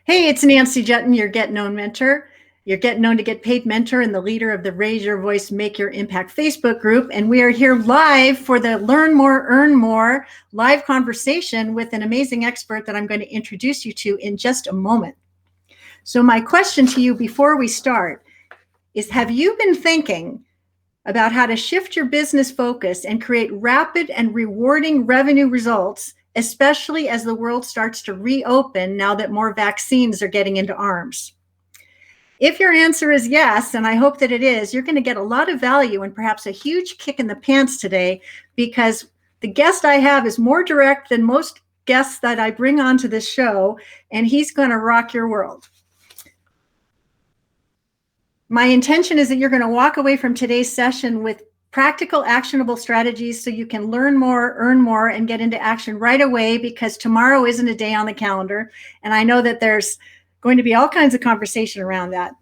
Hey, it's Nancy Juetten, your Get Known mentor. Your Get Known to Get Paid mentor and the leader of the Raise Your Voice, Make Your Impact Facebook group. And we are here live for the Learn More, Earn More live conversation with an amazing expert that I'm going to introduce you to in just a moment. So my question to you before we start is, have you been thinking about how to shift your business focus and create rapid and rewarding revenue results, especially as the world starts to reopen now that more vaccines are getting into arms? If your answer is yes, and I hope that it is, you're going to get a lot of value and perhaps a huge kick in the pants today, because the guest I have is more direct than most guests that I bring onto this show, and he's going to rock your world. My intention is that you're going to walk away from today's session with practical, actionable strategies so you can learn more, earn more, and get into action right away, because tomorrow isn't a day on the calendar. And I know that there's going to be all kinds of conversation around that.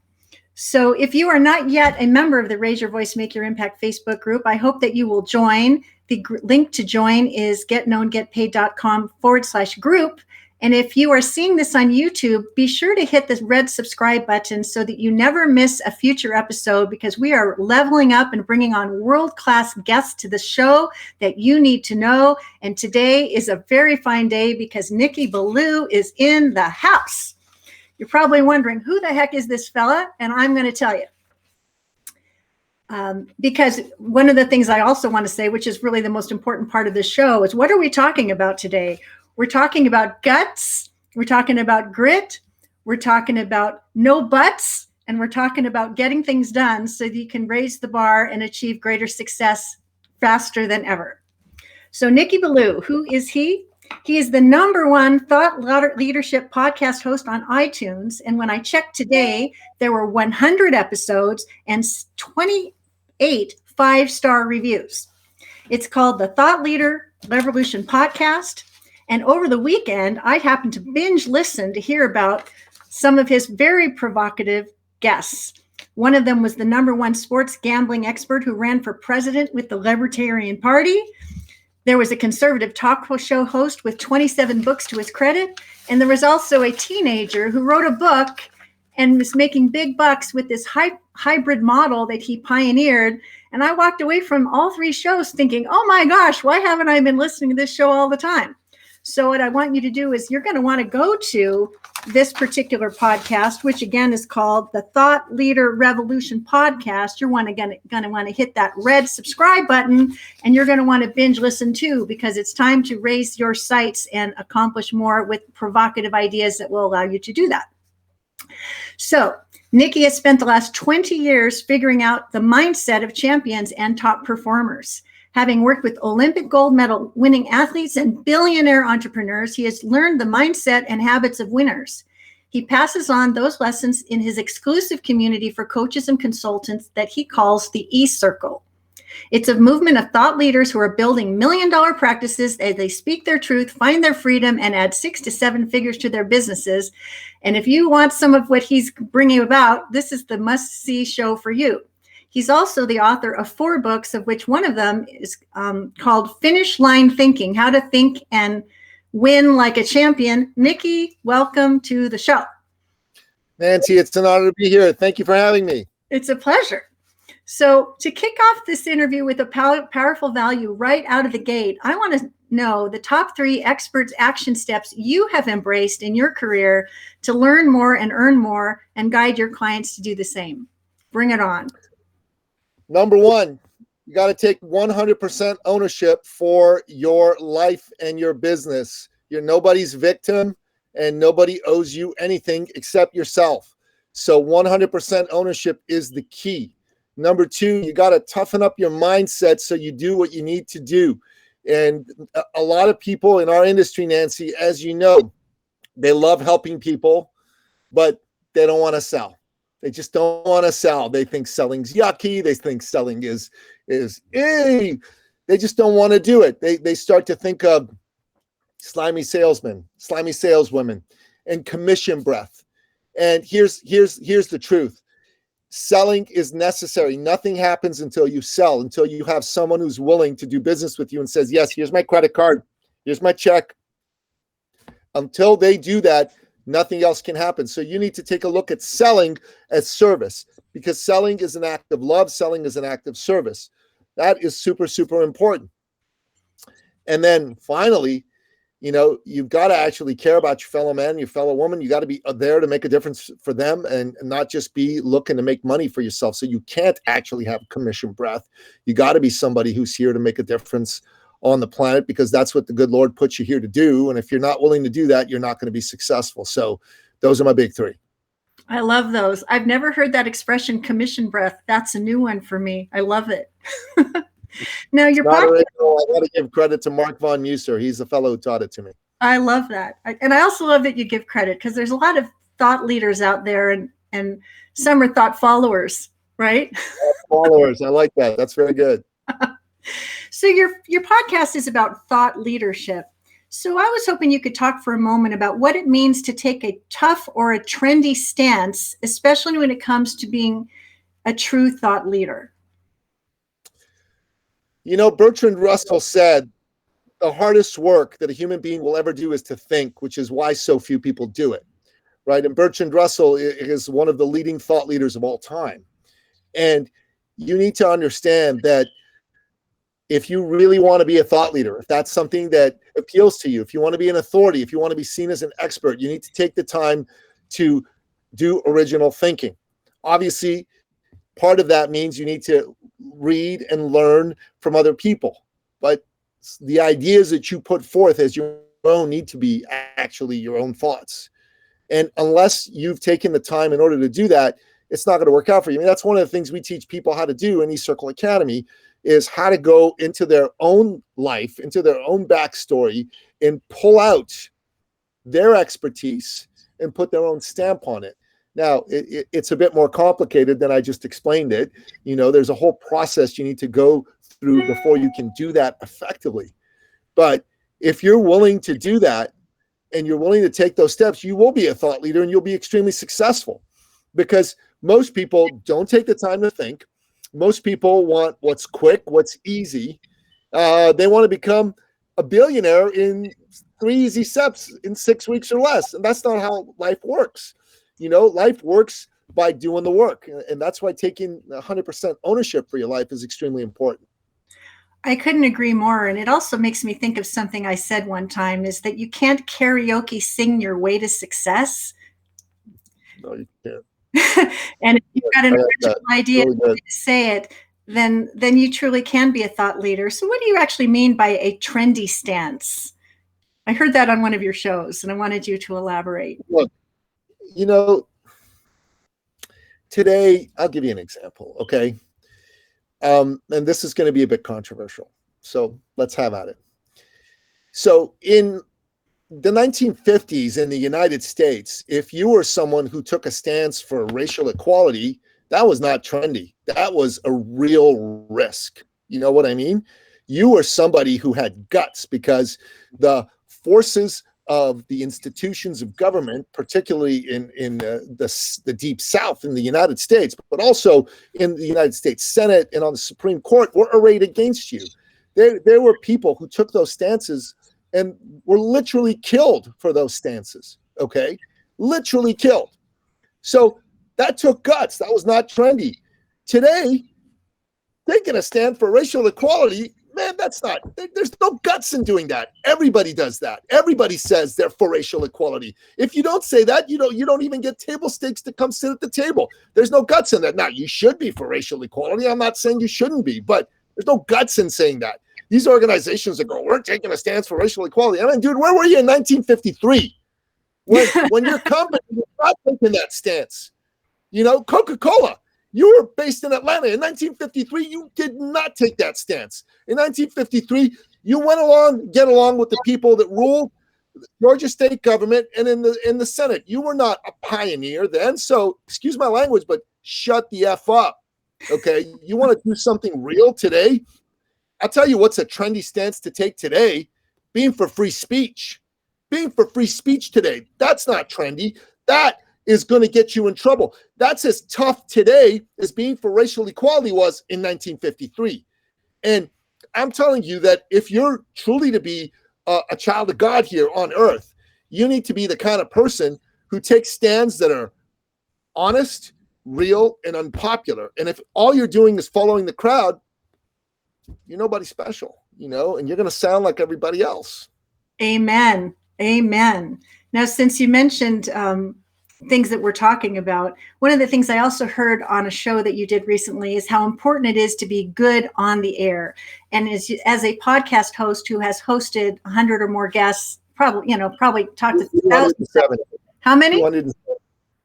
So if you are not yet a member of the Raise Your Voice, Make Your Impact Facebook group, I hope that you will join. The link to join is getknowngetpaid.com/group. And if you are seeing this on YouTube, be sure to hit the red subscribe button so that you never miss a future episode, because we are leveling up and bringing on world-class guests to the show that you need to know. And today is a very fine day because Nicky Billou is in the house. You're probably wondering, who the heck is this fella? And I'm going to tell you. Because one of the things I also want to say, which is really the most important part of this show, is what are we talking about today? We're talking about guts. We're talking about grit. We're talking about no buts. And we're talking about getting things done so that you can raise the bar and achieve greater success faster than ever. So Nicky Billou, who is he? He is the #1 thought leadership podcast host on iTunes. And when I checked today, there were 100 episodes and 28 5-star reviews. It's called the Thought Leader Revolution Podcast. And over the weekend, I happened to binge listen to hear about some of his very provocative guests. One of them was the #1 sports gambling expert who ran for president with the Libertarian Party. There was a conservative talk show host with 27 books to his credit. And there was also a teenager who wrote a book and was making big bucks with this hybrid model that he pioneered. And I walked away from all 3 shows thinking, oh my gosh, why haven't I been listening to this show all the time? So what I want you to do is you're going to want to go to this particular podcast, which again is called the Thought Leader Revolution Podcast. You're going to want to hit that red subscribe button, and you're going to want to binge listen too, because it's time to raise your sights and accomplish more with provocative ideas that will allow you to do that. So Nicky has spent the last 20 years figuring out the mindset of champions and top performers. Having worked with Olympic gold medal winning athletes and billionaire entrepreneurs, he has learned the mindset and habits of winners. He passes on those lessons in his exclusive community for coaches and consultants that he calls the eCircle. It's a movement of thought leaders who are building $1 million practices as they speak their truth, find their freedom, and add 6 to 7 figures to their businesses. And if you want some of what he's bringing about, this is the must-see show for you. He's also the author of 4 books, of which one of them is called Finish Line Thinking, How to Think and Win Like a Champion. Nicky, welcome to the show. Nancy, it's an honor to be here. Thank you for having me. It's a pleasure. So to kick off this interview with a powerful value right out of the gate, I want to know the top 3 experts' action steps you have embraced in your career to learn more and earn more and guide your clients to do the same. Bring it on. #1, you got to take 100% ownership for your life and your business. You're nobody's victim, and nobody owes you anything except yourself. So 100% ownership is the key. #2, you got to toughen up your mindset so you do what you need to do. And a lot of people in our industry, Nancy, as you know, they love helping people, but they don't want to sell. They just don't want to sell. They think selling's yucky. They think selling is they just don't want to do it. They start to think of slimy salesmen, slimy saleswomen, and commission breath. And here's the truth. Selling is necessary. Nothing happens until you sell, until you have someone who's willing to do business with you and says, yes, here's my credit card, here's my check. Until they do that, Nothing else can happen. So you need to take a look at selling as service, because selling is an act of love. Selling is an act of service. That is super, super important. And then finally, you've got to actually care about your fellow man, your fellow woman. You got to be there to make a difference for them and not just be looking to make money for yourself. So you can't actually have commission breath. You got to be somebody who's here to make a difference on the planet, because that's what the good Lord put you here to do. And if you're not willing to do that, you're not going to be successful. So those are my big three. I love those. I've never heard that expression, commission breath. That's a new one for me. I love it. Now your podcast, I got to give credit to Mark von Musser. He's the fellow who taught it to me. I love that. And I also love that you give credit, because there's a lot of thought leaders out there, and some are thought followers, right? Followers. I like that. That's very good. So your podcast is about thought leadership. So I was hoping you could talk for a moment about what it means to take a tough or a trendy stance, especially when it comes to being a true thought leader. Bertrand Russell said, the hardest work that a human being will ever do is to think, which is why so few people do it, right? And Bertrand Russell is one of the leading thought leaders of all time. And you need to understand that if you really want to be a thought leader, if that's something that appeals to you, if you want to be an authority, if you want to be seen as an expert, you need to take the time to do original thinking. Obviously, part of that means you need to read and learn from other people. But the ideas that you put forth as your own need to be actually your own thoughts. And unless you've taken the time in order to do that, it's not going to work out for you. I mean, that's one of the things we teach people how to do in eCircle Academy, is how to go into their own life, into their own backstory, and pull out their expertise and put their own stamp on it. Now, it's a bit more complicated than I just explained it. There's a whole process you need to go through before you can do that effectively. But if you're willing to do that and you're willing to take those steps, you will be a thought leader and you'll be extremely successful, because most people don't take the time to think. Most people want what's quick, what's easy. They want to become a billionaire in 3 easy steps in 6 weeks or less. And that's not how life works. Life works by doing the work. And that's why taking 100% ownership for your life is extremely important. I couldn't agree more. And it also makes me think of something I said one time, is that you can't karaoke sing your way to success. No, you can't. And if you've got an original idea to say it, then you truly can be a thought leader. So what do you actually mean by a trendy stance? I heard that on one of your shows, and I wanted you to elaborate. Look, today, I'll give you an example, okay? And this is going to be a bit controversial, so let's have at it. So in the 1950s in the United States, if you were someone who took a stance for racial equality, that was not trendy. That was a real risk. You know what I mean? You were somebody who had guts, because the forces of the institutions of government, particularly in the Deep South in the United States, but also in the United States Senate and on the Supreme Court, were arrayed against you. There were people who took those stances and were literally killed for those stances, okay? Literally killed. So that took guts. That was not trendy. Today, taking a stand for racial equality, man, there's no guts in doing that. Everybody does that. Everybody says they're for racial equality. If you don't say that, you don't even get table stakes to come sit at the table. There's no guts in that. Now, you should be for racial equality. I'm not saying you shouldn't be, but there's no guts in saying that. These organizations that go, we're taking a stance for racial equality. I mean, dude, where were you in 1953? When your company was not taking that stance? Coca-Cola, you were based in Atlanta. In 1953, you did not take that stance. In 1953, you went get along with the people that ruled Georgia state government and in the Senate. You were not a pioneer then. So, excuse my language, but shut the F up. Okay? You want to do something real today? I'll tell you what's a trendy stance to take today: being for free speech. Being for free speech today. That's not trendy. That is going to get you in trouble. That's as tough today as being for racial equality was in 1953. And I'm telling you that if you're truly to be a child of God here on earth, you need to be the kind of person who take stands that are honest, real, and unpopular. And if all you're doing is following the crowd, you're nobody special, and you're going to sound like everybody else. Amen. Amen. Now, since you mentioned things that we're talking about, one of the things I also heard on a show that you did recently is how important it is to be good on the air. And as a podcast host who has hosted 100 or more guests, probably talked to thousands. How many?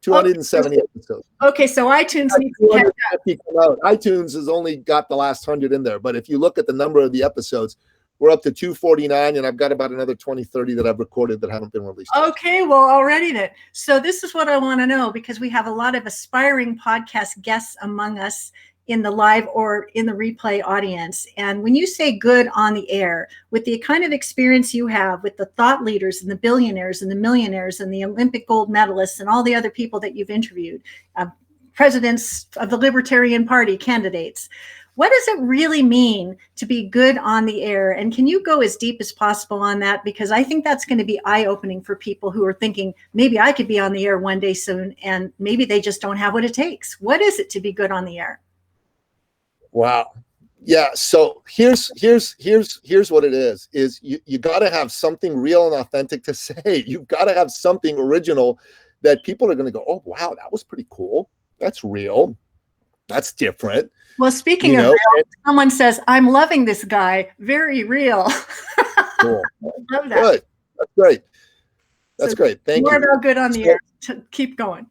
270 episodes. Okay, so iTunes needs to catch up. iTunes has only got the last 100 in there, but if you look at the number of the episodes, we're up to 249, and I've got about another 20, 30 that I've recorded that haven't been released. Okay, well, already then. So this is what I want to know, because we have a lot of aspiring podcast guests among us in the live or in the replay audience. And when you say good on the air, with the kind of experience you have with the thought leaders and the billionaires and the millionaires and the Olympic gold medalists and all the other people that you've interviewed, presidents of the Libertarian Party candidates, what does it really mean to be good on the air? And can you go as deep as possible on that? Because I think that's going to be eye-opening for people who are thinking, maybe I could be on the air one day soon, and maybe they just don't have what it takes. What is it to be good on the air? Wow. Yeah. So here's what it is you got to have something real and authentic to say. You've got to have something original that people are going to go, oh, wow, that was pretty cool. That's real. That's different. Well, speaking of real, someone says, I'm loving this guy. Very real. Cool. Love that. Good. That's great. That's great. Thank you. More about good on the air. Keep going.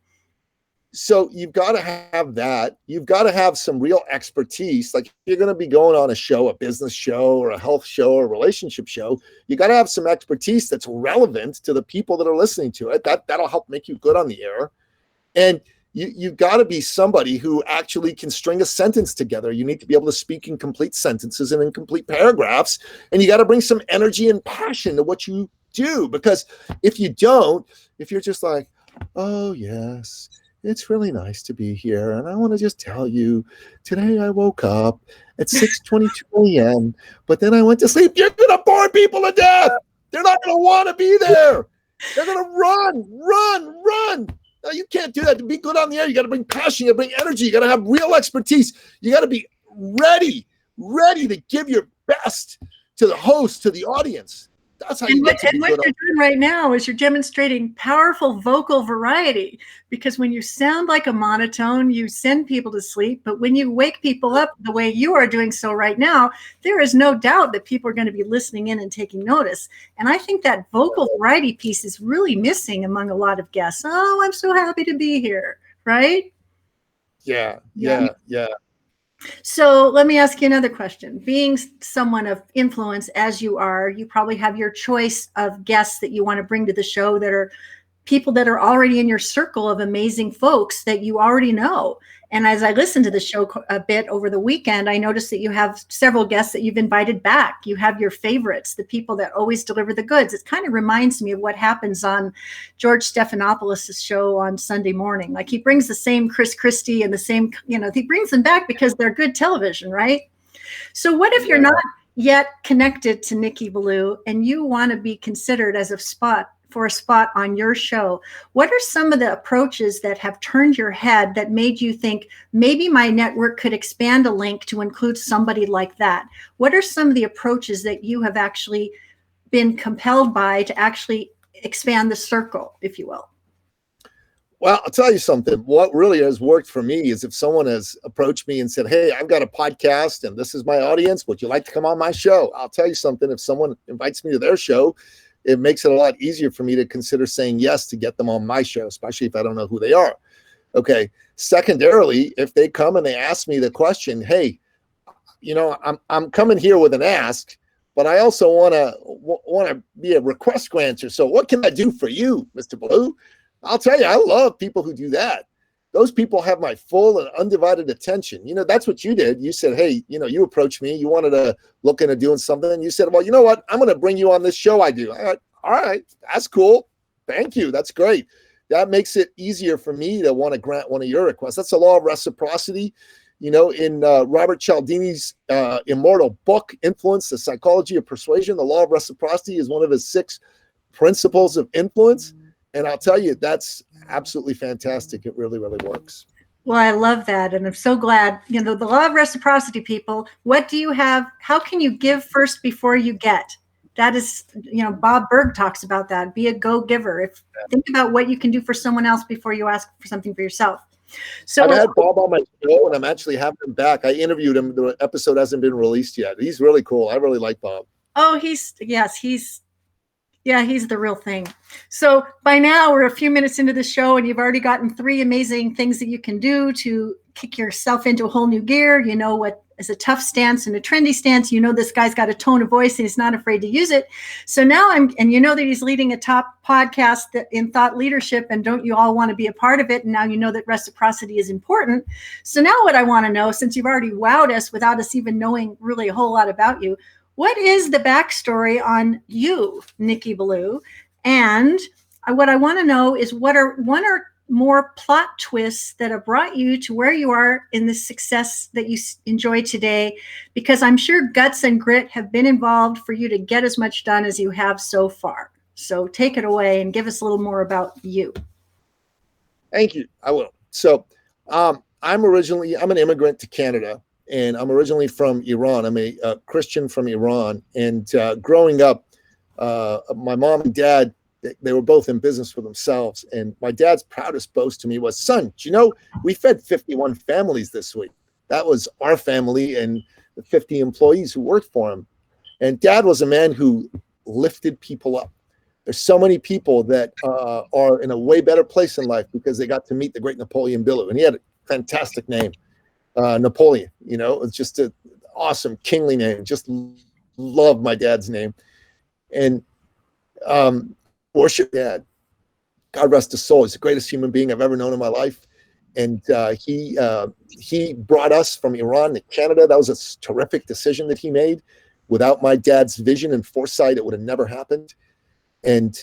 So you've got to have that. You've got to have some real expertise. Like, if you're going to be going on a show, a business show or a health show or a relationship show, you got to have some expertise that's relevant to the people that are listening to it. That'll help make you good on the air. And you've got to be somebody who actually can string a sentence together. You need to be able to speak in complete sentences and in complete paragraphs. And you got to bring some energy and passion to what you do. Because if you don't, if you're just like, oh, yes, it's really nice to be here. And I want to just tell you, today I woke up at 6:22 a.m., but then I went to sleep. You're going to bore people to death. They're not going to want to be there. They're going to run. No, you can't do that. To be good on the air, you got to bring passion, you got to bring energy, you got to have real expertise. You got to be ready to give your best to the host, to the audience. That's how you get to be good. And what you're doing right now is you're demonstrating powerful vocal variety, because when you sound like a monotone, you send people to sleep. But when you wake people up the way you are doing so right now, there is no doubt that people are going to be listening in and taking notice. And I think that vocal variety piece is really missing among a lot of guests. Oh, I'm so happy to be here. Right? Yeah. So let me ask you another question. Being someone of influence as you are, you probably have your choice of guests that you want to bring to the show that are people that are already in your circle of amazing folks that you already know. And as I listened to the show a bit over the weekend, I noticed that you have several guests that you've invited back. You have your favorites, the people that always deliver the goods. It kind of reminds me of what happens on George Stephanopoulos' show on Sunday morning. Like, he brings the same Chris Christie and the same, he brings them back because they're good television, right? So what if you're not yet connected to Nicky Billou and you want to be considered as a spot on your show? What are some of the approaches that have turned your head that made you think maybe my network could expand a link to include somebody like that? What are some of the approaches that you have actually been compelled by to actually expand the circle, if you will? Well, I'll tell you something. What really has worked for me is if someone has approached me and said, hey, I've got a podcast and this is my audience. Would you like to come on my show? I'll tell you something. If someone invites me to their show, it makes it a lot easier for me to consider saying yes to get them on my show, especially if I don't know who they are. Okay. Secondarily, if they come and they ask me the question, hey, I'm coming here with an ask, but I also want to be a request granter. So what can I do for you, Mr. Billou? I'll tell you, I love people who do that. Those people have my full and undivided attention. That's what you did. You said, hey, you approached me. You wanted to look into doing something. And you said, well, you know what? I'm going to bring you on this show I do. All right. That's cool. Thank you. That's great. That makes it easier for me to want to grant one of your requests. That's the law of reciprocity. In Robert Cialdini's immortal book, Influence, The Psychology of Persuasion, the law of reciprocity is one of his 6 principles of influence. And I'll tell you, that's absolutely fantastic. It really, really works. Well, I love that. And I'm so glad, the law of reciprocity, people. What do you have? How can you give first before you get? That is, Bob Berg talks about that. Be a go-giver. Think about what you can do for someone else before you ask for something for yourself. So I've had Bob on my show, and I'm actually having him back. I interviewed him. The episode hasn't been released yet. He's really cool. I really like Bob. Oh, he's the real thing. So by now we're a few minutes into the show and you've already gotten 3 amazing things that you can do to kick yourself into a whole new gear. You know what is a tough stance and a trendy stance. You know this guy's got a tone of voice and he's not afraid to use it. So now and you know that he's leading a top podcast in thought leadership, and don't you all want to be a part of it? And now you know that reciprocity is important. So now what I want to know, since you've already wowed us without us even knowing really a whole lot about you, what is the backstory on you, Nicky Billou? And what I want to know is what are one or more plot twists that have brought you to where you are in the success that you enjoy today? Because I'm sure guts and grit have been involved for you to get as much done as you have so far. So take it away and give us a little more about you. Thank you. I will. So I'm an immigrant to Canada. And I'm originally from Iran. I'm a Christian from Iran. And growing up, my mom and dad, they were both in business for themselves. And my dad's proudest boast to me was, son, do you know, we fed 51 families this week. That was our family and the 50 employees who worked for him. And dad was a man who lifted people up. There's so many people that are in a way better place in life because they got to meet the great Napoleon Billou. And he had a fantastic name. Napoleon, it's just an awesome kingly name. Just love my dad's name. And worship dad. God rest his soul. He's the greatest human being I've ever known in my life. And he brought us from Iran to Canada. That was a terrific decision that he made. Without my dad's vision and foresight, it would have never happened. And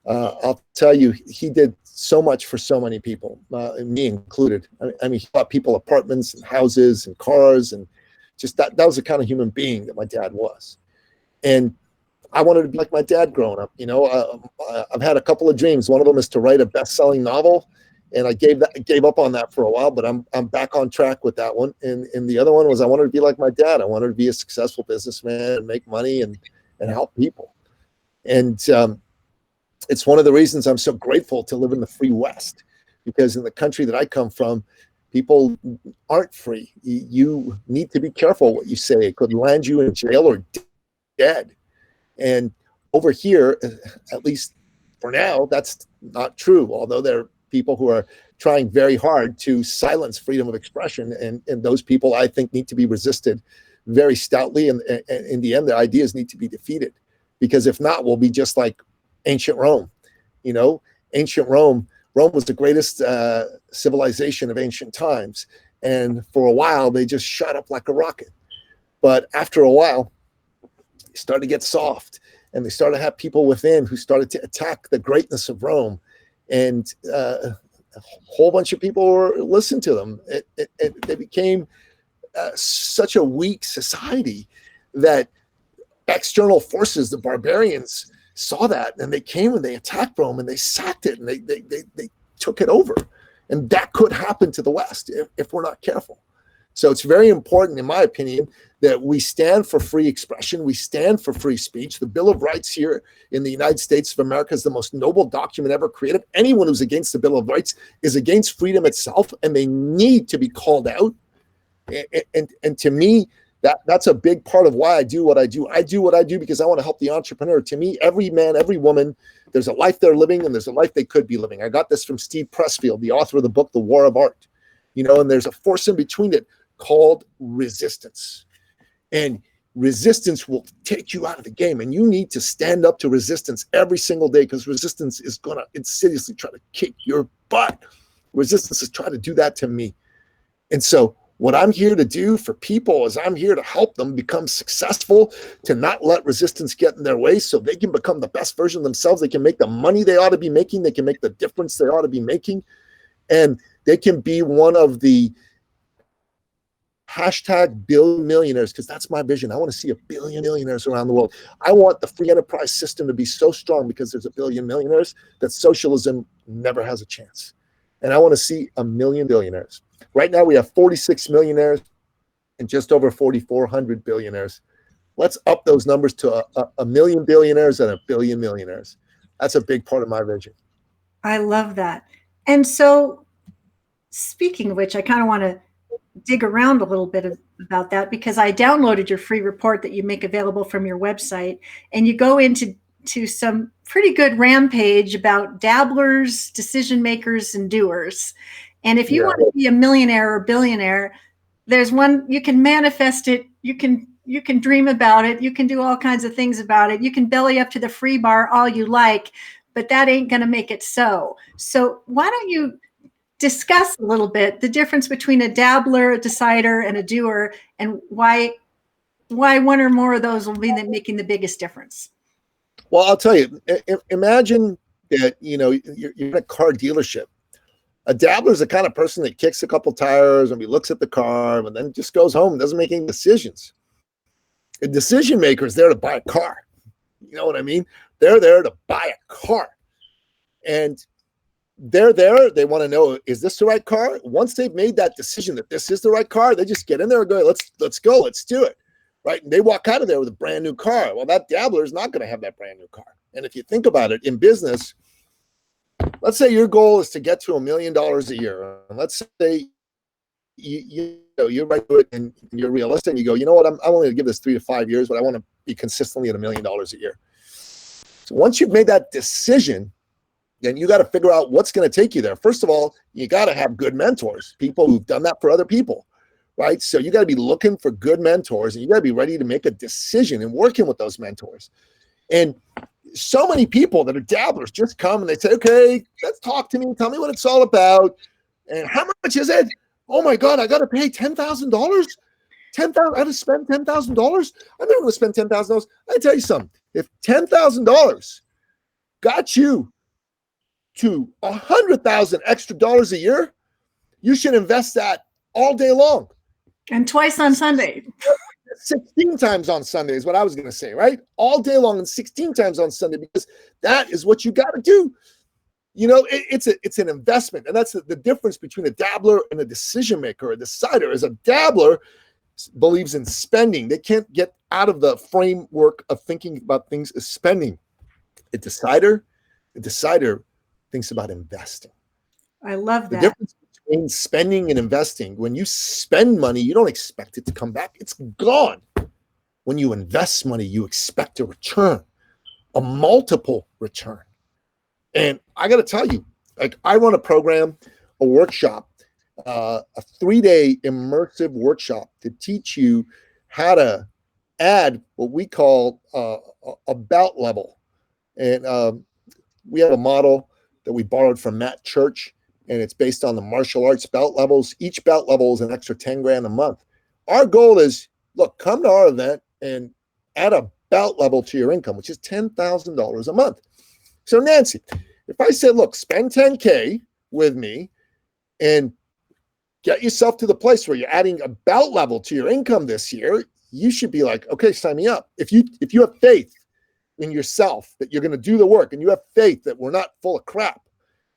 I'll tell you, he did so much for so many people, me included. I mean, he bought people apartments and houses and cars, and just that was the kind of human being that my dad was. And I wanted to be like my dad growing up. I've had a couple of dreams. One of them is to write a best-selling novel, and I gave up on that for a while, but I'm back on track with that one. And the other one was I wanted to be like my dad. I wanted to be a successful businessman and make money and help people. And it's one of the reasons I'm so grateful to live in the free West, because in the country that I come from, people aren't free. You need to be careful what you say. It could land you in jail or dead. And over here, at least for now, that's not true. Although there are people who are trying very hard to silence freedom of expression. And those people, I think, need to be resisted very stoutly. And in the end, their ideas need to be defeated. Because if not, we'll be just like ancient Rome. Ancient Rome was the greatest civilization of ancient times. And for a while, they just shot up like a rocket. But after a while, they started to get soft. And they started to have people within who started to attack the greatness of Rome. And a whole bunch of people listened to them. They became such a weak society that external forces, the barbarians, saw that, and they came and they attacked Rome and they sacked it and they took it over. And that could happen to the West if we're not careful. So it's very important, in my opinion, that we stand for free expression. We stand for free speech. The Bill of Rights here in the United States of America is the most noble document ever created. Anyone who's against the Bill of Rights is against freedom itself, and they need to be called out. And to me, that's a big part of why I do what I do. I do what I do because I want to help the entrepreneur. To me, every man, every woman, there's a life they're living and there's a life they could be living. I got this from Steve Pressfield, the author of the book, The War of Art. And there's a force in between it called resistance. And resistance will take you out of the game. And you need to stand up to resistance every single day, because resistance is going to insidiously try to kick your butt. Resistance is trying to do that to me. And so what I'm here to do for people is I'm here to help them become successful, to not let resistance get in their way so they can become the best version of themselves. They can make the money they ought to be making. They can make the difference they ought to be making. And they can be one of the hashtag billion millionaires, because that's my vision. I want to see a billion millionaires around the world. I want the free enterprise system to be so strong because there's a billion millionaires that socialism never has a chance. And I want to see a million billionaires. Right now we have 46 millionaires and just over 4,400 billionaires. Let's up those numbers to a million billionaires and a billion millionaires. That's a big part of my vision. I love that. And so, speaking of which, I kind of want to dig around a little bit about that, because I downloaded your free report that you make available from your website, and you go into some pretty good rampage about dabblers, decision makers, and doers. And if you want to be a millionaire or billionaire, there's one, you can manifest it, you can dream about it, you can do all kinds of things about it, you can belly up to the free bar all you like, but that ain't going to make it so. So why don't you discuss a little bit the difference between a dabbler, a decider, and a doer, and why one or more of those will be making the biggest difference? Well, I'll tell you, imagine that, you're in a car dealership. A dabbler is the kind of person that kicks a couple tires and he looks at the car and then just goes home and doesn't make any decisions. A decision maker is there to buy a car. You know what I mean? They're there to buy a car. And they're there. They want to know, is this the right car? Once they've made that decision that this is the right car, they just get in there and go, let's go, let's do it. Right? And they walk out of there with a brand new car. Well, that dabbler is not going to have that brand new car. And if you think about it in business, let's say your goal is to get to $1 million a year. And let's say you're right to it and you're realistic. And you go, you know what? I'm only going to give this 3 to 5 years, but I want to be consistently at $1 million a year. So once you've made that decision, then you got to figure out what's going to take you there. First of all, you got to have good mentors, people who've done that for other people, right? So you got to be looking for good mentors, and you got to be ready to make a decision and working with those mentors. And so many people that are dabblers just come and they say, okay, let's talk to me. Tell me what it's all about. And how much is it? Oh my God, I got to pay $10,000. $10,000. I have to spend $10,000. I'm never going to spend $10,000. I tell you something. If $10,000 got you to $100,000 extra dollars a year, you should invest that all day long. And twice on Sunday. 16 times on Sunday is what I was going to say, right? All day long and 16 times on Sunday, because that is what you got to do. It's an investment. And that's the difference between a dabbler and a decision maker. A decider is a dabbler believes in spending. They can't get out of the framework of thinking about things as spending. A decider thinks about investing. I love that. The difference between spending and investing, when you spend money, you don't expect it to come back. It's gone. When you invest money, you expect a return, a multiple return. And I got to tell you, like, I run a program, a workshop, a 3-day immersive workshop to teach you how to add what we call a belt level. And we have a model that we borrowed from Matt Church, and it's based on the martial arts belt levels. Each belt level is an extra 10 grand a month. Our goal is, look, come to our event and add a belt level to your income, which is $10,000 a month. So Nancy, if I said, look, spend 10K with me and get yourself to the place where you're adding a belt level to your income this year, you should be like, okay, sign me up. If you have faith in yourself that you're going to do the work, and you have faith that we're not full of crap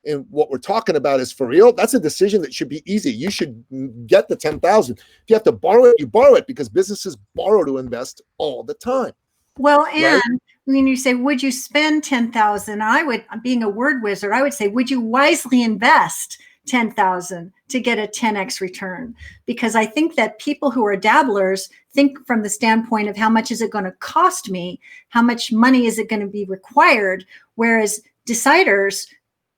and what we're talking about is for real, that's a decision that should be easy. You should get the 10,000. If you have to borrow it, you borrow it, because businesses borrow to invest all the time. Well, and right? When you say, would you spend 10,000? I would, being a word wizard, I would say, would you wisely invest 10,000 to get a 10x return? Because I think that people who are dabblers think from the standpoint of how much is it going to cost me? How much money is it going to be required? Whereas deciders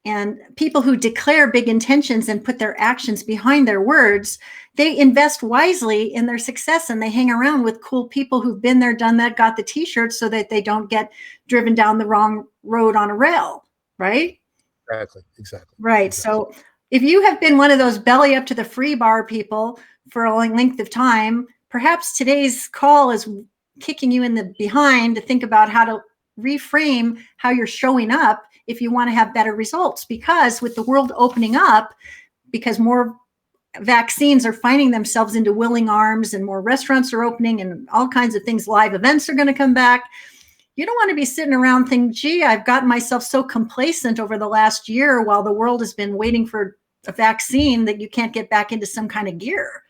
and people who declare big intentions and put their actions behind their words, they invest wisely in their success, and they hang around with cool people who've been there, done that, got the t-shirts, so that they don't get driven down the wrong road on a rail, right? Exactly. Right. Exactly. So if you have been one of those belly up to the free bar people for a long length of time, perhaps today's call is kicking you in the behind to think about how to reframe how you're showing up if you want to have better results. Because with the world opening up, because more vaccines are finding themselves into willing arms, and more restaurants are opening and all kinds of things. Live events are going to come back. You don't want to be sitting around thinking, gee, I've gotten myself so complacent over the last year while the world has been waiting for a vaccine that you can't get back into some kind of gear,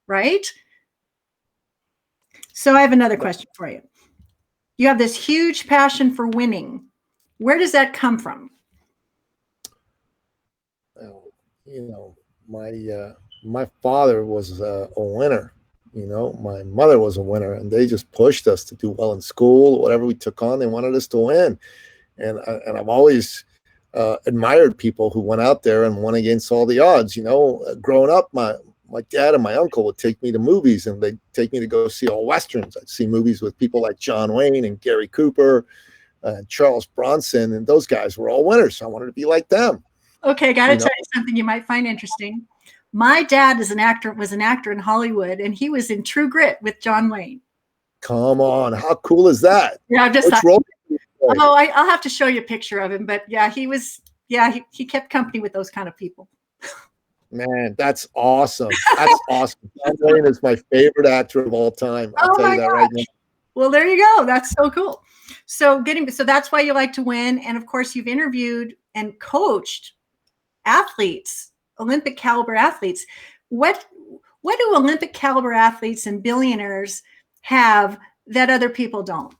right? So I have another question for you. You have this huge passion for winning. Where does that come from? Well, my father was a winner. My mother was a winner, and they just pushed us to do well in school. Whatever we took on, they wanted us to win. And I've always admired people who went out there and won against all the odds. Growing up, my dad and my uncle would take me to movies, and they'd take me to go see all Westerns. I'd see movies with people like John Wayne and Gary Cooper, Charles Bronson, and those guys were all winners. So I wanted to be like them. Okay, got to tell you something you might find interesting. My dad was an actor in Hollywood, and he was in True Grit with John Wayne. Come on, how cool is that? Yeah, I'll have to show you a picture of him, but yeah, he kept company with those kind of people. Man, that's awesome. That's awesome. John Wayne is my favorite actor of all time. I'll tell you that right now. Well, there you go. That's so cool. So that's why you like to win. And of course, you've interviewed and coached athletes, Olympic caliber athletes. What do Olympic caliber athletes and billionaires have that other people don't?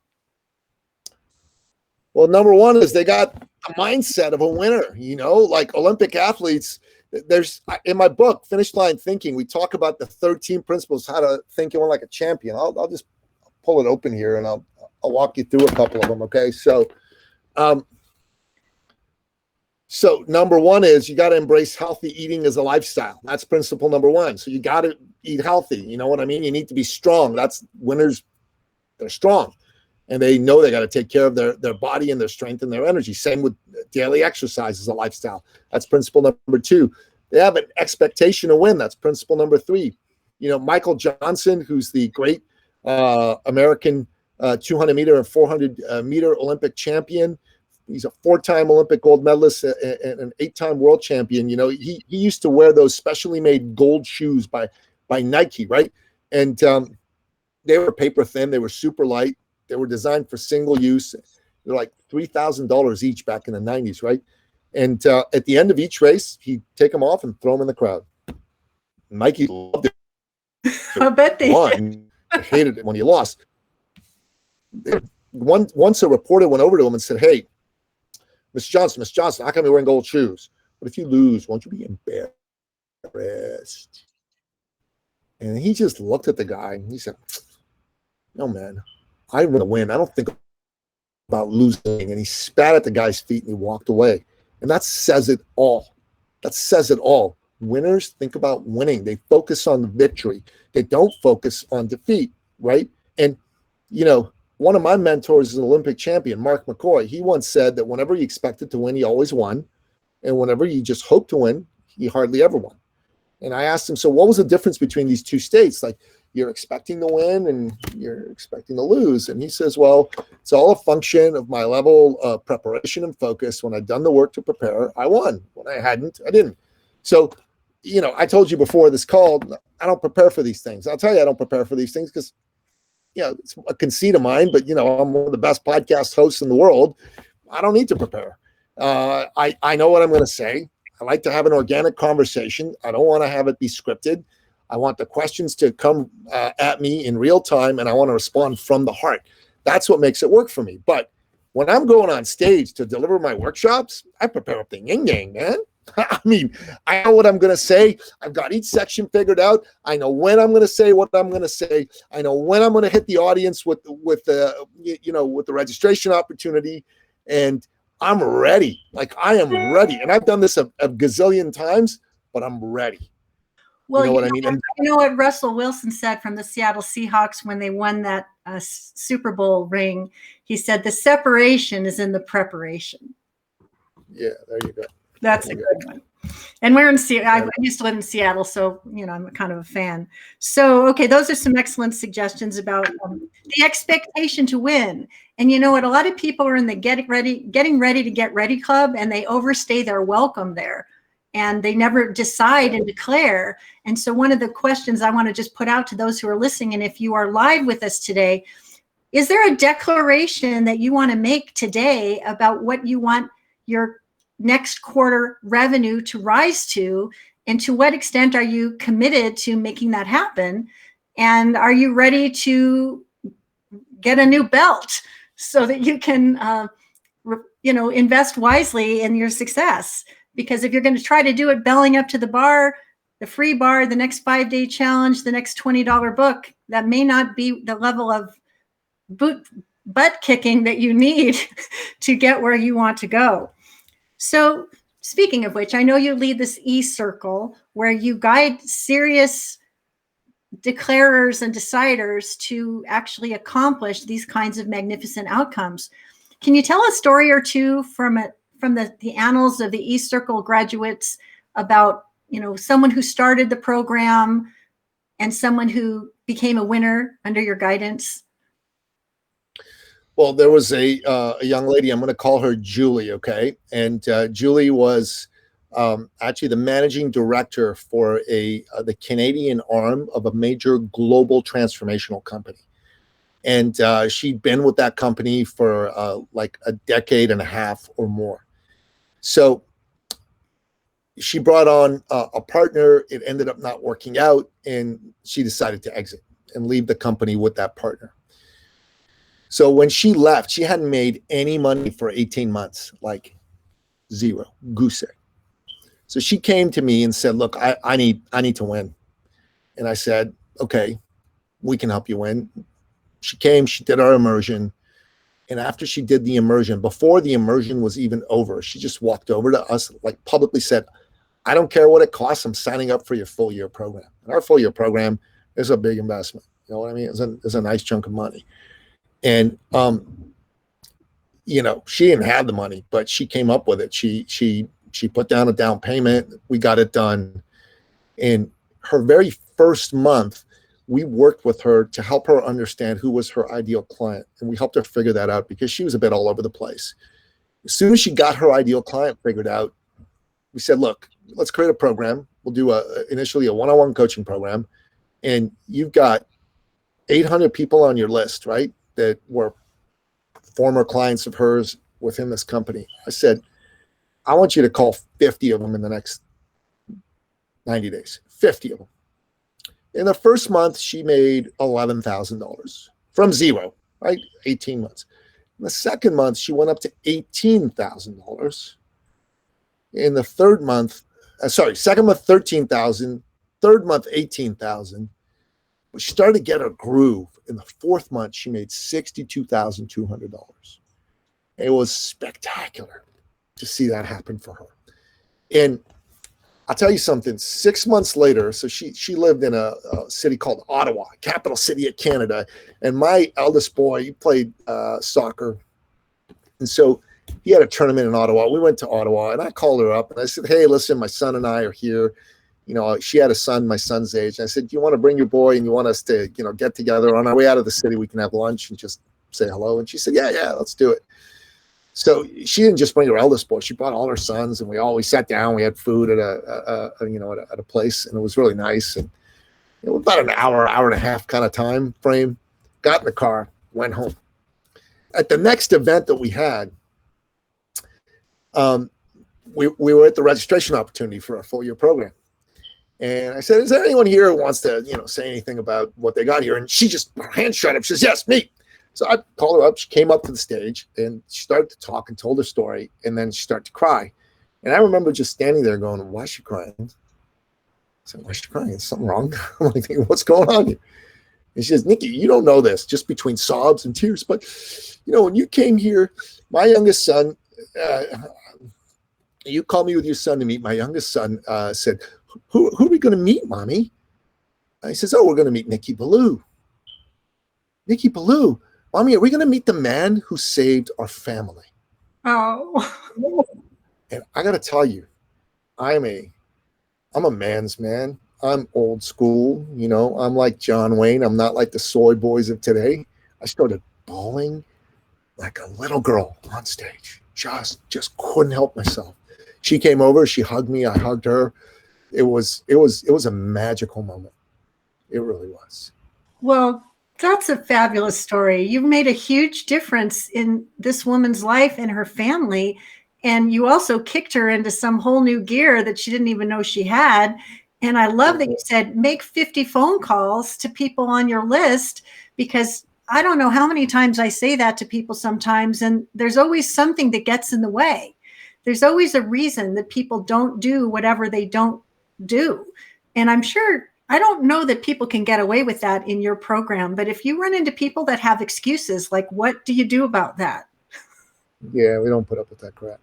Well, number one is they got a mindset of a winner. Like Olympic athletes, there's in my book, Finish Line Thinking, we talk about the 13 principles, how to think and win like a champion. I'll just pull it open here and I'll walk you through a couple of them. Okay. So number one is you got to embrace healthy eating as a lifestyle. That's principle number one. So you got to eat healthy. You know what I mean? You need to be strong. That's winners. They're strong, and they know they got to take care of their body and their strength and their energy. Same with daily exercise as a lifestyle. That's principle number two. They have an expectation to win. That's principle number three. Michael Johnson, who's the great American 200 meter and 400 meter Olympic champion. He's a 4-time Olympic gold medalist and an 8-time world champion. He used to wear those specially made gold shoes by Nike, right? And they were paper thin. They were super light. They were designed for single use. They're like $3,000 each back in the 90s, right? And at the end of each race, he'd take them off and throw them in the crowd. Nike loved it. I bet they won. Hated it when he lost. Once a reporter went over to him and said, "Hey, Miss Johnson, how come you're wearing gold shoes? But if you lose, won't you be embarrassed?" And he just looked at the guy and he said, "No, man, I want to win. I don't think about losing." And he spat at the guy's feet and he walked away. And that says it all. Winners think about winning. They focus on the victory. They don't focus on defeat, right? And, one of my mentors is an Olympic champion, Mark Mccoy. He once said that whenever he expected to win, he always won. And whenever he just hoped to win, he hardly ever won. And I asked him, so what was the difference between these two states? Like, you're expecting to win and you're expecting to lose. And he says, well, it's all a function of my level of preparation and focus. When I'd done the work to prepare, I won. When I hadn't, I didn't. So, I told you before this call, I don't prepare for these things. I'll tell you, I don't prepare for these things because, it's a conceit of mine, but, I'm one of the best podcast hosts in the world. I don't need to prepare. I know what I'm going to say. I like to have an organic conversation. I don't want to have it be scripted. I want the questions to come at me in real time, and I want to respond from the heart. That's what makes it work for me. But when I'm going on stage to deliver my workshops, I prepare up the yin-yang, man. I mean, I know what I'm going to say. I've got each section figured out. I know when I'm going to say what I'm going to say. I know when I'm going to hit the audience with the registration opportunity, and I'm ready. Like, I am ready. And I've done this a gazillion times, but I'm ready. Well, what I mean? You know what Russell Wilson said from the Seattle Seahawks when they won that Super Bowl ring? He said, the separation is in the preparation. Yeah, there you go. That's a good one. And we're in Seattle. I used to live in Seattle, so, I'm kind of a fan. So, okay, those are some excellent suggestions about the expectation to win. And you know what? A lot of people are in the getting ready to get ready club, and they overstay their welcome there. and they never decide and declare. And so one of the questions I want to just put out to those who are listening, and if you are live with us today, is there a declaration that you want to make today about what you want your next quarter revenue to rise to? And to what extent are you committed to making that happen? And are you ready to get a new belt so that you can, invest wisely in your success? Because if you're going to try to do it belling up to the bar, the free bar, the next 5-day challenge, the next $20 book, that may not be the level of butt kicking that you need to get where you want to go. So speaking of which, I know you lead this eCircle where you guide serious declarers and deciders to actually accomplish these kinds of magnificent outcomes. Can you tell a story or two from the annals of the eCircle graduates about, someone who started the program and someone who became a winner under your guidance? Well, there was a young lady, I'm going to call her Julie, okay? And Julie was actually the managing director for the Canadian arm of a major global transformational company. And she'd been with that company for like a decade and a half or more. So she brought on a partner. It ended up not working out, and she decided to exit and leave the company with that partner. So when she left, she hadn't made any money for 18 months, like zero, goose egg. So she came to me and said, look, I need to win. And I said, okay, we can help you win. She came, she did our immersion. And after she did the immersion, before the immersion was even over, she just walked over to us, like publicly said, I don't care what it costs. I'm signing up for your full year program. And our full year program is a big investment. You know what I mean? It's a nice chunk of money. And, she didn't have the money, but she came up with it. She put down a down payment. We got it done. In her very first month, we worked with her to help her understand who was her ideal client. And we helped her figure that out because she was a bit all over the place. As soon as she got her ideal client figured out, we said, look, let's create a program. We'll do initially a one-on-one coaching program. And you've got 800 people on your list, right? That were former clients of hers within this company. I said, I want you to call 50 of them in the next 90 days, 50 of them. In the first month, she made $11,000 from zero, right? 18 months. In the second month, she went up to $18,000. In the third month, second month, $13,000, third month, $18,000. She started to get her groove. In the fourth month, she made $62,200. It was spectacular to see that happen for her. And I'll tell you something, 6 months later, so she lived in a city called Ottawa, capital city of Canada. And my eldest boy, he played soccer. And so he had a tournament in Ottawa. We went to Ottawa, and I called her up and I said, hey, listen, my son and I are here. She had a son, my son's age. And I said, do you want to bring your boy and you want us to, get together on our way out of the city? We can have lunch and just say hello. And she said, yeah, let's do it. So she didn't just bring her eldest boy. She brought all her sons, and we sat down. We had food at a place, and it was really nice. And about an hour and a half kind of time frame. Got in the car, went home. At the next event that we had, we were at the registration opportunity for our full year program. And I said, is there anyone here who wants to, say anything about what they got here? And she just, her hand shut up. She says, yes, me. So I called her up. She came up to the stage and she started to talk and told her story. And then she started to cry. And I remember just standing there going, why is she crying? I said, why is she crying? Is something wrong? I'm like thinking, what's going on here? And she says, Nicky, you don't know this, just between sobs and tears. But, when you came here, my youngest son, you called me with your son to meet. My youngest son said, who are we going to meet, Mommy? And he says, we're going to meet Nicky Billou. Nicky Billou. Mommy, are we going to meet the man who saved our family? Oh. And I got to tell you, I'm a man's man. I'm old school. I'm like John Wayne. I'm not like the soy boys of today. I started bawling like a little girl on stage. Just couldn't help myself. She came over, she hugged me, I hugged her. It was a magical moment. It really was. Well, that's a fabulous story. You've made a huge difference in this woman's life and her family. And you also kicked her into some whole new gear that she didn't even know she had. And I love that you said, make 50 phone calls to people on your list, because I don't know how many times I say that to people sometimes. And there's always something that gets in the way. There's always a reason that people don't do whatever they don't do. And I'm sure, I don't know that people can get away with that in your program, but if you run into people that have excuses, like, what do you do about that? Yeah, we don't put up with that crap.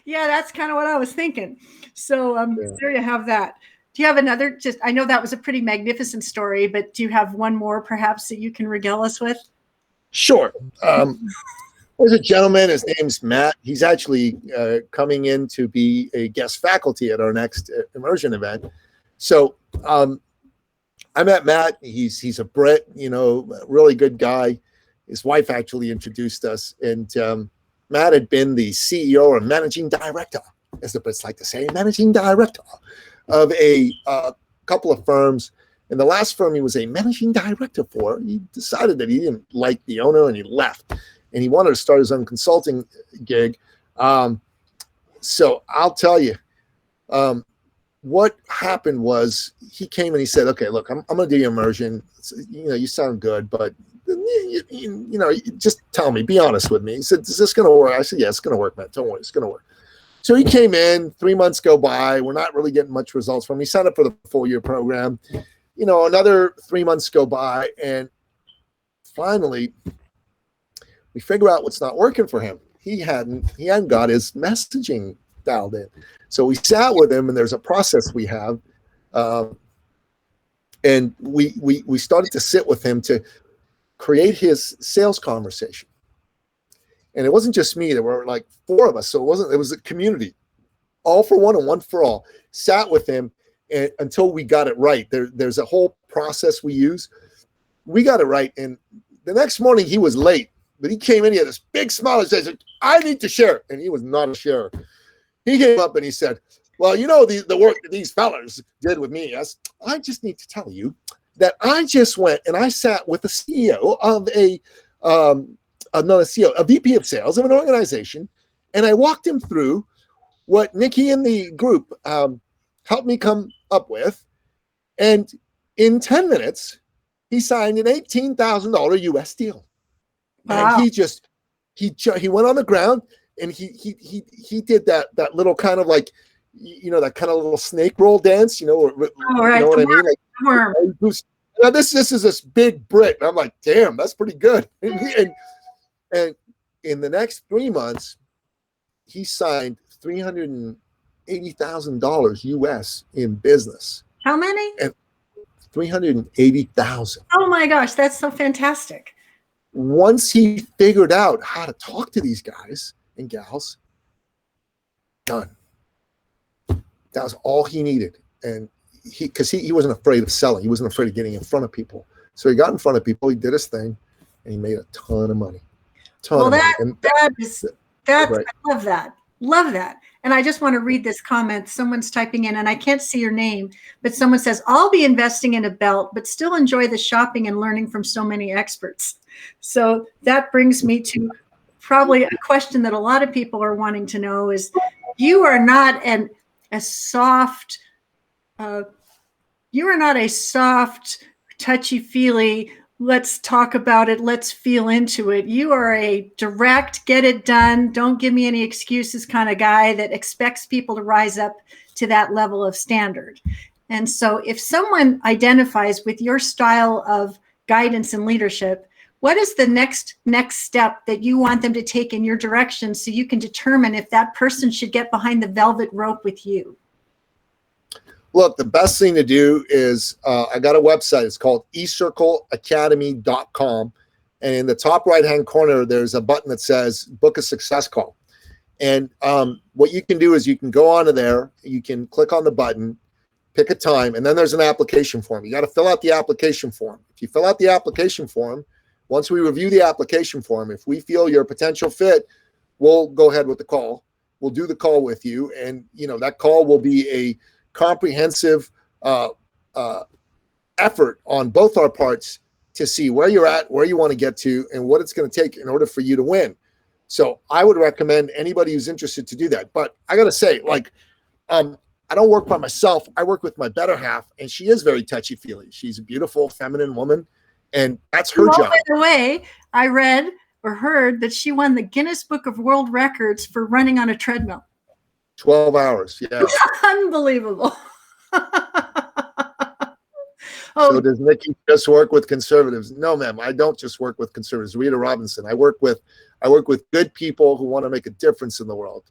Yeah, that's kind of what I was thinking. So there you have that. Do you have another, I know that was a pretty magnificent story, but do you have one more perhaps that you can regale us with? Sure. There's a gentleman, his name's Matt. He's actually coming in to be a guest faculty at our next immersion event. So I met Matt. He's a Brit, really good guy. His wife actually introduced us. And Matt had been the CEO or managing director, as the Brits like to say, managing director of a couple of firms. And the last firm he was a managing director for, he decided that he didn't like the owner and he left. And he wanted to start his own consulting gig. So I'll tell you, what happened was he came and he said, okay, look, I'm going to do your immersion. You sound good, but just tell me, be honest with me. He said, is this going to work? I said, yeah, it's going to work, man. Don't worry, it's going to work. So he came in, 3 months go by. We're not really getting much results from him. He signed up for the full-year program. Another 3 months go by, and finally, we figure out what's not working for him. He hadn't got his messaging dialed in. So we sat with him, and there's a process we have, and we started to sit with him to create his sales conversation. And it wasn't just me. There were like 4 of us. So it was a community, all for one and one for all. Sat with him until we got it right. There's a whole process we use. We got it right. And the next morning he was late, but he came in, he had this big smile and said, I need to share. And he was not a sharer. He came up and he said, well, the work that these fellas did with me, I just need to tell you that I just went and I sat with the CEO of a VP of sales of an organization, and I walked him through what Nicky and the group helped me come up with. And in 10 minutes, he signed an $18,000 US deal. Wow. And he went on the ground and he did that little kind of like, that kind of little snake roll dance, right. You know what I mean? Like, worm. This is this big Brit. And I'm like, damn, that's pretty good. And in the next 3 months, he signed $380,000 US in business. How many? And 380,000. Oh my gosh, that's so fantastic. Once he figured out how to talk to these guys and gals, done. That was all he needed. And because he wasn't afraid of selling. He wasn't afraid of getting in front of people. So he got in front of people, he did his thing, and he made a ton of money. Right. I love that. Love that. And I just want to read this comment. Someone's typing in, and I can't see your name, but someone says, I'll be investing in a belt, but still enjoy the shopping and learning from so many experts. So that brings me to probably a question that a lot of people are wanting to know is, you are not a soft, touchy-feely, let's talk about it, let's feel into it. You are a direct, get it done, don't give me any excuses kind of guy that expects people to rise up to that level of standard. And so if someone identifies with your style of guidance and leadership, what is the next step that you want them to take in your direction so you can determine if that person should get behind the velvet rope with you? Look, the best thing to do is I got a website. It's called eCircleacademy.com. And in the top right-hand corner, there's a button that says book a success call. And what you can do is you can go onto there. You can click on the button, pick a time, and then there's an application form. You got to fill out the application form. If you fill out the application form, once we review the application form, if we feel you're a potential fit, we'll go ahead with the call. We'll do the call with you. And, that call will be a comprehensive effort on both our parts to see where you're at, where you want to get to, and what it's going to take in order for you to win. So I would recommend anybody who's interested to do that. But I got to say, I don't work by myself. I work with my better half, and she is very touchy-feely. She's a beautiful, feminine woman, and that's her job. By the way, I read or heard that she won the Guinness Book of World Records for running on a treadmill. 12 hours, yeah. Unbelievable. So does Nicky just work with conservatives? No, ma'am. I don't just work with conservatives. Rita Robinson. I work with good people who want to make a difference in the world.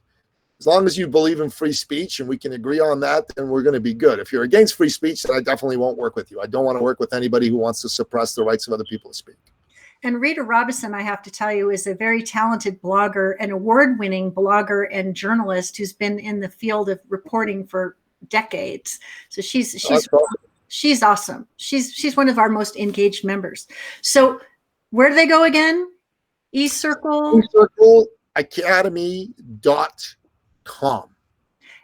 As long as you believe in free speech and we can agree on that, then we're going to be good. If you're against free speech, then I definitely won't work with you. I don't want to work with anybody who wants to suppress the rights of other people to speak. And Rita Robinson, I have to tell you, is a very talented blogger, an award-winning blogger and journalist who's been in the field of reporting for decades. So she's awesome. She's one of our most engaged members. So where do they go again? eCircle? eCircleacademy.com.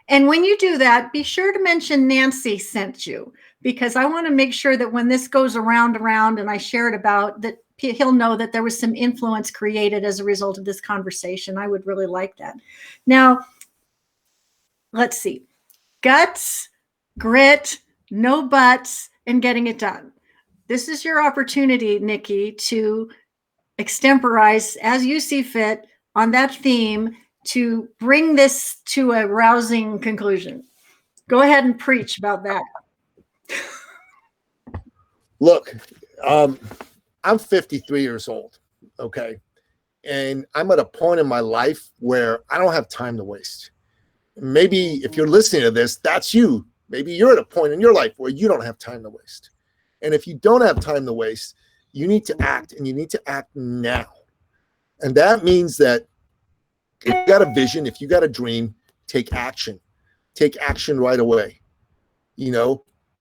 And when you do that, be sure to mention Nancy sent you, because I want to make sure that when this goes around and I share it about, that he'll know that there was some influence created as a result of this conversation. I would really like that. Now, let's see. Guts, grit, no buts, and getting it done. This is your opportunity, Nicky, to extemporize as you see fit on that theme to bring this to a rousing conclusion. Go ahead and preach about that. Look, I'm 53 years old, okay? And I'm at a point in my life where I don't have time to waste. Maybe if you're listening to this, that's you. Maybe you're at a point in your life where you don't have time to waste. And if you don't have time to waste, you need to act, and you need to act now. And that means that if you got a vision, if you got a dream, take action. Take action right away.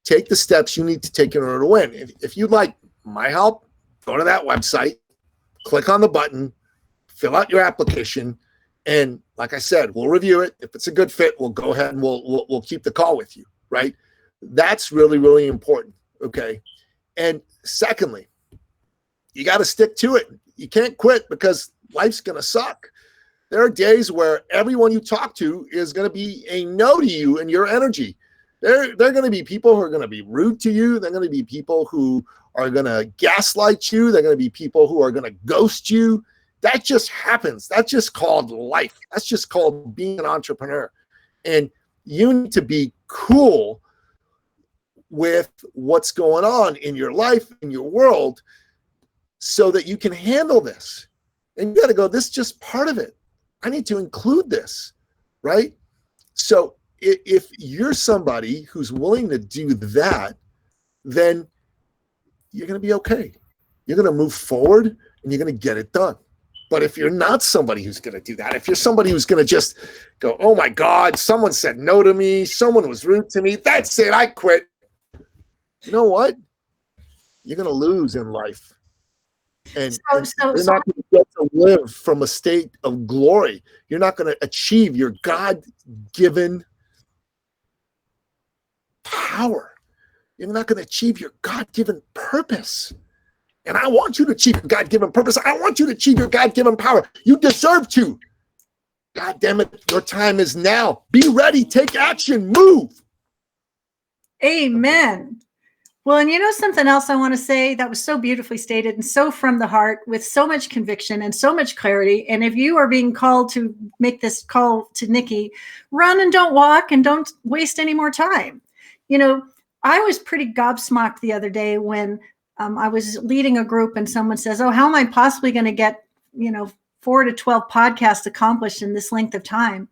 Take the steps you need to take in order to win. If you'd like my help, go to that website, click on the button, fill out your application, and like I said, we'll review it. If it's a good fit, we'll go ahead and we'll keep the call with you, right? That's really, really important, okay? And secondly, you got to stick to it. You can't quit, because life's going to suck. There are days where everyone you talk to is going to be a no to you and your energy. There are going to be people who are going to be rude to you. There are going to be people who are going to gaslight you. There are going to be people who are going to ghost you. That just happens. That's just called life. That's just called being an entrepreneur. And you need to be cool with what's going on in your life, in your world, so that you can handle this. And you got to go, this is just part of it. I need to include this, right? So if you're somebody who's willing to do that, then you're going to be okay. You're going to move forward and you're going to get it done. But if you're not somebody who's going to do that, if you're somebody who's going to just go, oh my God, someone said no to me, someone was rude to me, that's it, I quit. You know what? You're going to lose in life. And you're not going to get to live from a state of glory. You're not going to achieve your God-given power. You're not going to achieve your God-given purpose. And I want you to achieve your God-given purpose. I want you to achieve your God-given power. You deserve to. God damn it, your time is now. Be ready. Take action. Move. Amen. Well, and something else I want to say that was so beautifully stated and so from the heart with so much conviction and so much clarity. And if you are being called to make this call to Nicky, run and don't walk and don't waste any more time. I was pretty gobsmacked the other day when I was leading a group and someone says, oh, how am I possibly going to get, 4 to 12 podcasts accomplished in this length of time?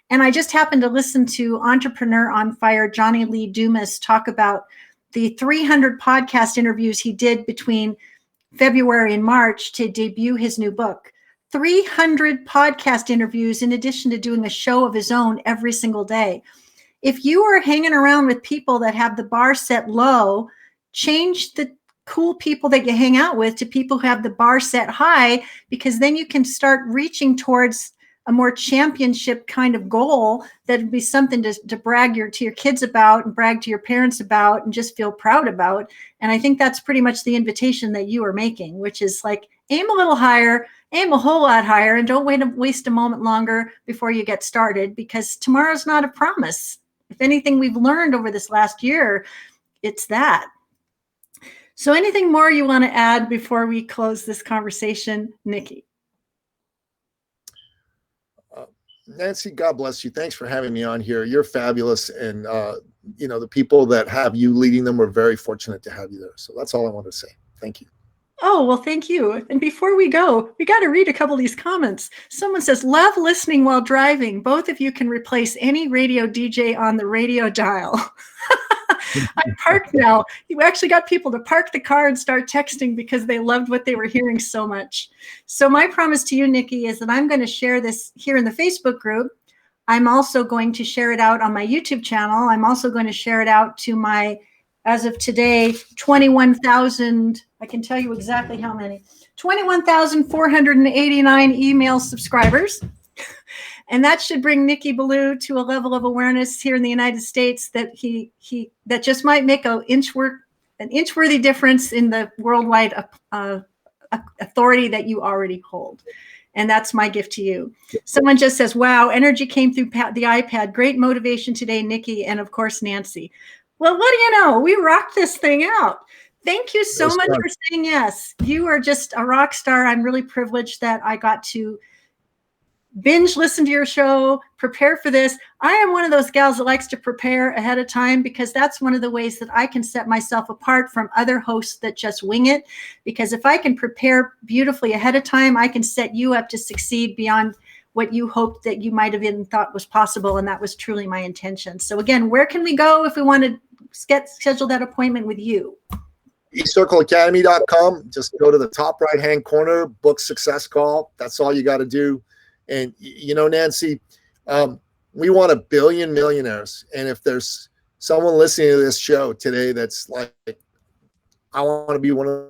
And I just happened to listen to Entrepreneur on Fire, Johnny Lee Dumas, talk about the 300 podcast interviews he did between February and March to debut his new book. 300 podcast interviews in addition to doing a show of his own every single day. If you are hanging around with people that have the bar set low, change the cool people that you hang out with to people who have the bar set high, because then you can start reaching towards a more championship kind of goal that would be something to brag to your kids about and brag to your parents about and just feel proud about. And I think that's pretty much the invitation that you are making, which is like, aim a little higher, aim a whole lot higher, and don't waste a moment longer before you get started, because tomorrow's not a promise. If anything we've learned over this last year, it's that. So anything more you want to add before we close this conversation, Nicky? Nancy, God bless you. Thanks for having me on here. You're fabulous. And, the people that have you leading them, we're very fortunate to have you there. So that's all I want to say. Thank you. Oh, well, thank you. And before we go, we got to read a couple of these comments. Someone says, love listening while driving. Both of you can replace any radio DJ on the radio dial. I parked now. You actually got people to park the car and start texting because they loved what they were hearing so much. So my promise to you, Nicky, is that I'm going to share this here in the Facebook group. I'm also going to share it out on my YouTube channel. I'm also going to share it out to my, as of today, 21,000, I can tell you exactly how many, 21,489 email subscribers. And that should bring Nicky Billou to a level of awareness here in the United States that that just might make an inch-worthy difference in the worldwide authority that you already hold. And that's my gift to you. Someone just says, wow, energy came through the iPad. Great motivation today, Nicky, and of course, Nancy. Well, what do you know? We rocked this thing out. Thank you so much for saying yes. You are just a rock star. I'm really privileged that I got to binge listen to your show, prepare for this. I am one of those gals that likes to prepare ahead of time, because that's one of the ways that I can set myself apart from other hosts that just wing it. Because if I can prepare beautifully ahead of time, I can set you up to succeed beyond what you hoped that you might have even thought was possible. And that was truly my intention. So again, where can we go if we want to schedule that appointment with you? eCircleacademy.com. Just go to the top right-hand corner, book success call. That's all you got to do. And, Nancy, we want 1 billion millionaires. And if there's someone listening to this show today that's like, I want to be one of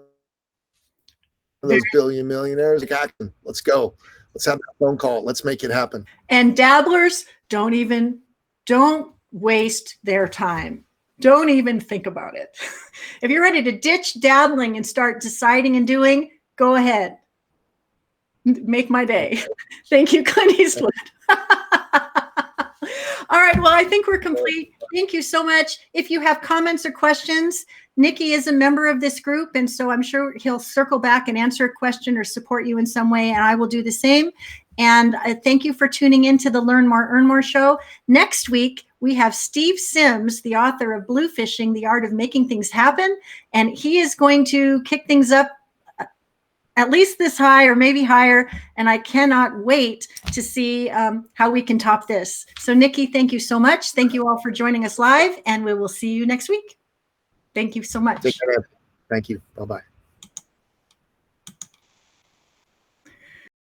those billion millionaires, let's go. Let's have that phone call. Let's make it happen. And dabblers, don't waste their time. Don't even think about it. If you're ready to ditch dabbling and start deciding and doing, go ahead. Make my day. Thank you, Clint Eastwood. All right. Well, I think we're complete. Thank you so much. If you have comments or questions, Nicky is a member of this group, and so I'm sure he'll circle back and answer a question or support you in some way, and I will do the same. And I thank you for tuning in to the Learn More, Earn More show. Next week, we have Steve Sims, the author of Bluefishing, The Art of Making Things Happen, and he is going to kick things up at least this high or maybe higher. And I cannot wait to see how we can top this. So Nicky, thank you so much. Thank you all for joining us live, and we will see you next week. Thank you so much. Thank you. Bye-bye.